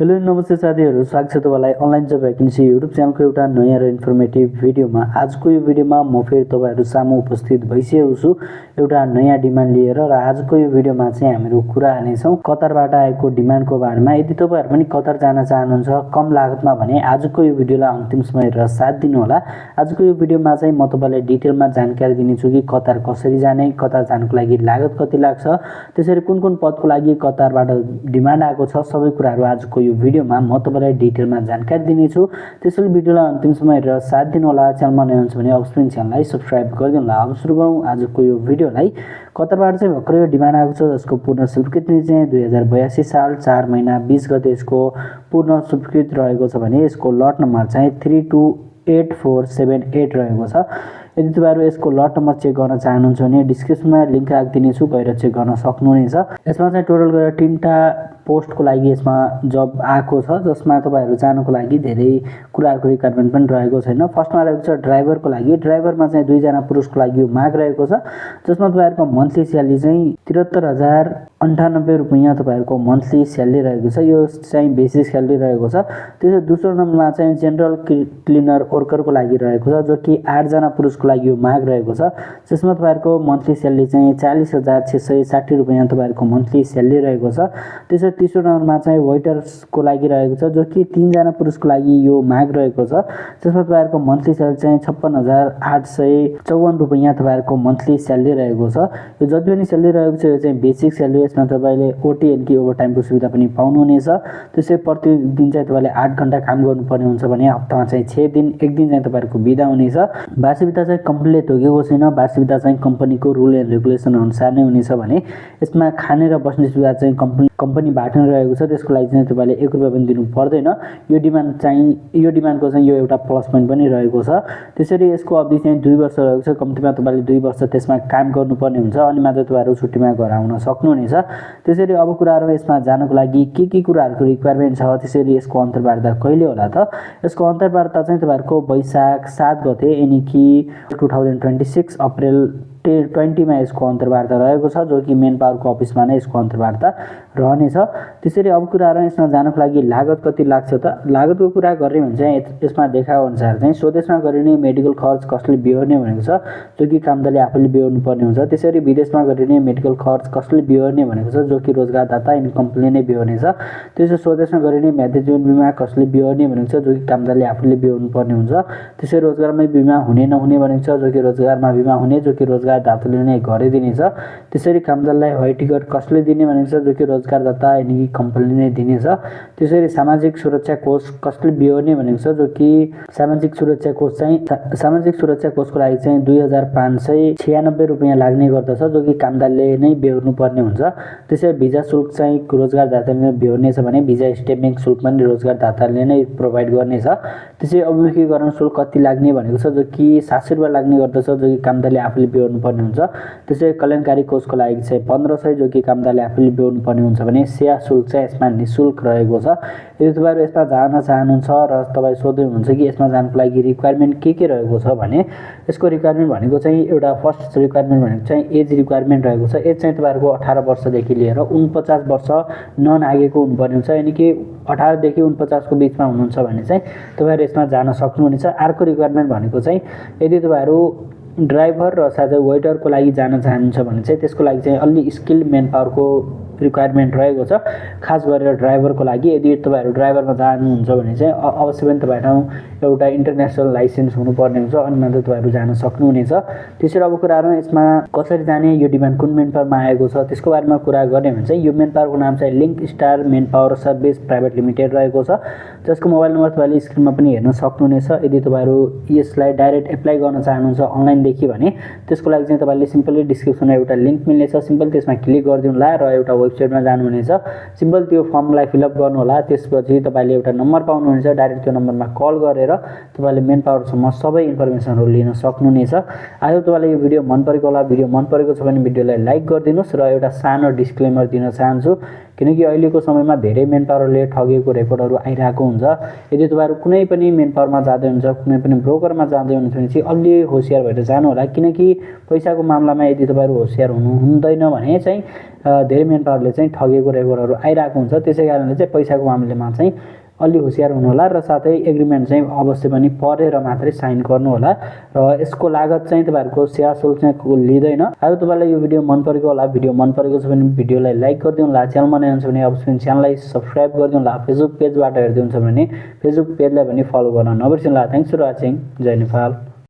Hello नमस्ते साथीहरु, स्वागत छ तपाईलाई अनलाइन जब भ्याकेन्सी युट्युब च्यानलको एउटा नयाँ र इन्फर्मेटिभ भिडियोमा। आजको यो भिडियोमा म फेरि तपाईहरु सामु उपस्थित भइसकेको छु एउटा नयाँ डिमान्ड लिएर। र आजको यो भिडियोमा चाहिँ हामीहरु कुरा गर्नेछौं कतारबाट आएको डिमान्डको बारेमा। यदि तपाईहरु पनि कतार जान चाहनुहुन्छ कम लागतमा भने आजको यो भिडियोलाई अन्तिमसम्म हेरेर साथ दिनु होला। आजको यो भिडियोमा चाहिँ म तपाईलाई डिटेलमा जानकारी दिनेछु कि कतार कसरी जाने, कतार जानको लागि लागत कति लाग्छ, त्यसरी कुन कुन पदको लागि कतारबाट डिमान्ड आएको छ, सबै कुराहरु आजको यो भिडियोमा म तपाईलाई डिटेलमा जानकारी दिनेछु। त्यसैले भिडियोलाई अन्तिमसम्म हेरेर साथ दिनु होला। च्यानलमा नयाँ हुनुहुन्छ भने अवश्य च्यानललाई सब्स्क्राइब गरिदिनु होला। अब सुरु गरौँ आजको यो भिडियोलाई। कतारबाट चाहिँ भर्खर यो डिमान्ड आएको छ जसको पूर्ण स्वीकृति चाहिँ 2082 साल 4 महिना 20 गते यसको पूर्ण स्वीकृति रहेको छ भने यसको लट नम्बर चाहिँ 328478 रहेको छ। यदि तपाईहरु यसको लट नम्बर चेक गर्न चाहनुहुन्छ भने डिस्क्रिप्सनमा लिंक राखिदिनेछु, गएर चेक गर्न सक्नुहुनेछ। यसमा चाहिँ टोटल गरेर 3टा पोस्टको लागि यसमा जब आएको छ जसमा तपाईहरु जानको लागि धेरै कुराहरुको रिक्वायरमेन्ट पनि रहेको छैन। फर्स्टमा रहेको छ ड्राइभरको लागि। ड्राइभरमा चाहिँ 2 जना पुरुषको लागि यो माग रहेको छ जसमा तपाईहरुको मन्थली स्यालेरी चाहिँ 73098 रुपैयाँ तपाईहरुको मन्थली स्यालेरी रहेको छ। यो चाहिँ बेसिक स्यालेरी रहेको छ। त्यसै दोस्रो नम्बरमा चाहिँ जनरल क्लिनर वर्करको लागि रहेको छ जो कि 8 जना पुरुषको लागि यो माग रहेको छ जसमा तपाईहरुको मन्थली स्यालेरी चाहिँ 40660 रुपैयाँ तपाईहरुको मन्थली स्यालेरी रहेको छ। त्यसै तेस्रो नम्बरमा चाहिँ वेटर्सको लागि रहेको छ जो कि 3 जना पुरुषको लागि यो माग रहेको छ जसमा तपाईहरुको मन्थली स्यालेरी चाहिँ 56854 रुपैयाँ तपाईहरुको मन्थली स्यालेरी रहेको छ। यो जति पनि स्यालेरी रहेको छ यो चाहिँ बेसिक स्यालेरी। यसमा तपाईले ओटी एन्ड ओभरटाइमको सुविधा पनि पाउनुहुनेछ। त्यसै प्रतिदिन चाहिँ तपाईले 8 घण्टा काम गर्नुपर्ने हुन्छ भने हप्तामा चाहिँ 6 दिन, एक दिन चाहिँ तपाईहरुको बिदा हुनेछ। वार्षिक बिदा चाहिँ कम्पनीले तोकेको छैन। वार्षिक बिदा चाहिँ कम्पनीको रुल एन्ड रेगुलेसन अनुसार नै हुनेछ भने यसमा खाने र बस्ने सुविधा चाहिँ कम्पनीबाट नै रहेको छ। त्यसको लागि चाहिँ तपाईले 1 रुपैयाँ पनि दिनु पर्दैन। यो डिमान्डको चाहिँ यो एउटा प्लस पोइन्ट पनि रहेको छ। त्यसरी यसको अवधि चाहिँ 2 वर्ष रहेको छ। कम्तीमा तपाईले 2 वर्ष त्यसमा काम गर्नुपर्ने हुन्छ अनि मात्र तपाईहरु छुट्टीमा घर आउन सक्नुहुनेछ। त्यसरी अब कुराहरु यसमा जानको लागि के कुराहरुको रिक्वायरमेन्ट छ, त्यसरी यसको अन्तर्वार्ता कहिले होला त? यसको अन्तर्वार्ता चाहिँ तपाईहरुको वैशाख 7 गते यानी कि 2026 अप्रिल 20 मा यसको अन्तर्वार्ता रहेको छ जो कि मेन पावरको अफिसमा नै यसको अन्तर्वार्ता रहनेछ। त्यसरी अब कुराहरु यसमा जानको लागि लागत कति लाग्छ त? लागतको कुरा गर्ने भने चाहिँ यसमा देखाएको अनुसार चाहिँ स्वदेशमा गरिने मेडिकल खर्च कसले बिहोर्ने भनेको छ जो कि कामदारले आफूले बिहोर्नु पर्ने हुन्छ। त्यसरी विदेशमा गरिने मेडिकल खर्च कसले बिहोर्ने भनेको छ जो कि रोजगारदाता एन्ड कम्पनीले नै बिहोर्नेछ। त्यसै स्वदेशमा गरिने म्यादी जीवन बिमा कसले बिहोर्ने भनेको छ जो कि कामदारले आफूले बिहोर्नु पर्ने हुन्छ। त्यसै रोजगारमै बिमा हुने नहुने भनेको छ जो कि रोजगारमा बिमा हुने जो कि रोजगारदाताले नै गरिदिनेछ। त्यसरी कामदारलाई हवाई टिकट कसले दिने भनेको छ जो कि रोजगारदाता यानी कम्पनीले नै दिनेछ। त्यसरी सामाजिक सुरक्षा कोष कसले बिहोर्ने भनेको छ जो कि सामाजिक सुरक्षा कोषको लागि चाहिँ 2596 रुपैयाँ लाग्ने गर्दछ जो कि कामदारले नै बिहोर्नु पर्ने हुन्छ। त्यसै भिजा शुल्क चाहिँ रोजगारदाताले नै बिहोर्नेछ भने भिजा स्ट्याम्पिङ शुल्क पनि रोजगारदाताले नै प्रोभाइड गर्नेछ। त्यसै अभिमुखीकरण शुल्क कति लाग्ने भनेको छ जो कि 700 रुपैयाँ लाग्ने गर्दछ जो कि कामदारले आफूले बिहोर्नु पर्ने हुन्छ। त्यसै कल्याणकारी कोषको लागि चाहिँ 1500 जो कि कामदारले आफूले बिहोर्नु पर्ने हुन्छ भने सेवा शुल्क चाहिँ यसमा निशुल्क रहेको छ। यदि तपाईहरु यसमा जान चाहनुहुन्छ र तपाई सोध्दै हुनुहुन्छ कि यसमा जानको लागि रिक्वायरमेन्ट के रहेको छ भने यसको रिक्वायरमेन्ट भनेको चाहिँ एउटा फर्स्ट रिक्वायरमेन्ट भनेको चाहिँ एज रिक्वायरमेन्ट रहेको छ। एज चाहिँ तपाईहरुको 18 वर्षदेखि लिएर 49 वर्ष ननागेको हुनुपर्ने हुन्छ। यानी कि 18 देखि 49 को बीचमा हुनुहुन्छ भने चाहिँ तपाईहरु यसमा जान सक्नुहुनेछ। अर्को रिक्वायरमेन्ट भनेको चाहिँ यदि तपाईहरु ड्राइभर र साथै वेटरको लागि जान चाहनुहुन्छ भने चाहिँ त्यसको लागि चाहिँ अलि स्किल मेन पावरको रिक्वायरमेन्ट रहेको छ, खास गरेर ड्राइभरको लागि। यदि तपाईहरु ड्राइभरमा जानुहुन्छ भने चाहिँ अवश्य पनि तपाईहरु एउटा इन्टरनेशनल लाइसेन्स हुनुपर्ने हुन्छ अनि मात्र तपाईहरु जान सक्नुहुनेछ। त्यसरी अब कुराहरु यसमा कसरी जाने, यो डिमान्ड कुन मेन पावरमा आएको छ त्यसको बारेमा कुरा गर्ने भने चाहिँ यो मेन पावरको नाम चाहिँ link star man power service private limited रहेको छ जसको मोबाइल नम्बर तपाईले स्क्रिनमा पनि हेर्न सक्नुहुनेछ। यदि तपाईहरु यसलाई डाइरेक्ट एप्लाई गर्न चाहनुहुन्छ अनलाइन देखि भने त्यसको लागि चाहिँ तपाईले सिम्पली डिस्क्रिप्सनमा एउटा लिंक मिल्नेछ। सिम्पल त्यसमा क्लिक गरिदिनु होला र एउटा वेबसाइटमा जानुहुनेछ। सिम्पल त्यो फर्मलाई फिलअप गर्नु होला। त्यसपछि तपाईले एउटा नम्बर पाउनुहुनेछ। डाइरेक्ट त्यो नम्बरमा कल गरेर तपाईले मेन पावरसम्म सबै इन्फर्मेसनहरु लिन सक्नुहुनेछ। आयो तपाईलाई यो भिडियो मन परेको होला। भिडियो मन परेको छ भने भिडियोलाई लाइक गरिदिनुस् र एउटा सानो डिस्क्लेमर दिन चाहन्छु किनकि अहिलेको समयमा धेरै मेन पावरले ठगेको रेकर्डहरू आइरहेको हुन्छ। यदि तपाईँहरू कुनै पनि मेन पावरमा जाँदै हुन्छ, कुनै पनि ब्रोकरमा जाँदै हुनुहुन्छ भने चाहिँ अलि होसियार भएर जानु होला, किनकि पैसाको मामलामा यदि तपाईँहरू होसियार हुनुहुँदैन भने चाहिँ धेरै मेन पावरले चाहिँ ठगेको रेकर्डहरू आइरहेको हुन्छ। त्यसै कारणले चाहिँ पैसाको मामलामा चाहिँ अलि होसियार हुनु होला र साथै एग्रिमेन्ट चाहिँ अवश्य पनि पढेर मात्रै साइन गर्नु होला र यसको लागत चाहिँ तपाईँहरूको सेवा शुल्क चाहिँ लिँदैन। अब तपाईँलाई यो भिडियो मन परेको होला, भिडियो मन परेको छ भने भिडियोलाई लाइक गरिदिनु होला, च्यानलमा नयाँ हुनुहुन्छ भने अवश्य पनि च्यानललाई सब्सक्राइब गरिदिनु होला, फेसबुक पेजबाट हेर्दै हुन्छ भने फेसबुक पेजलाई पनि फलो गर्न नबिर्सिनु होला। Thanks for watching. जय नेपाल।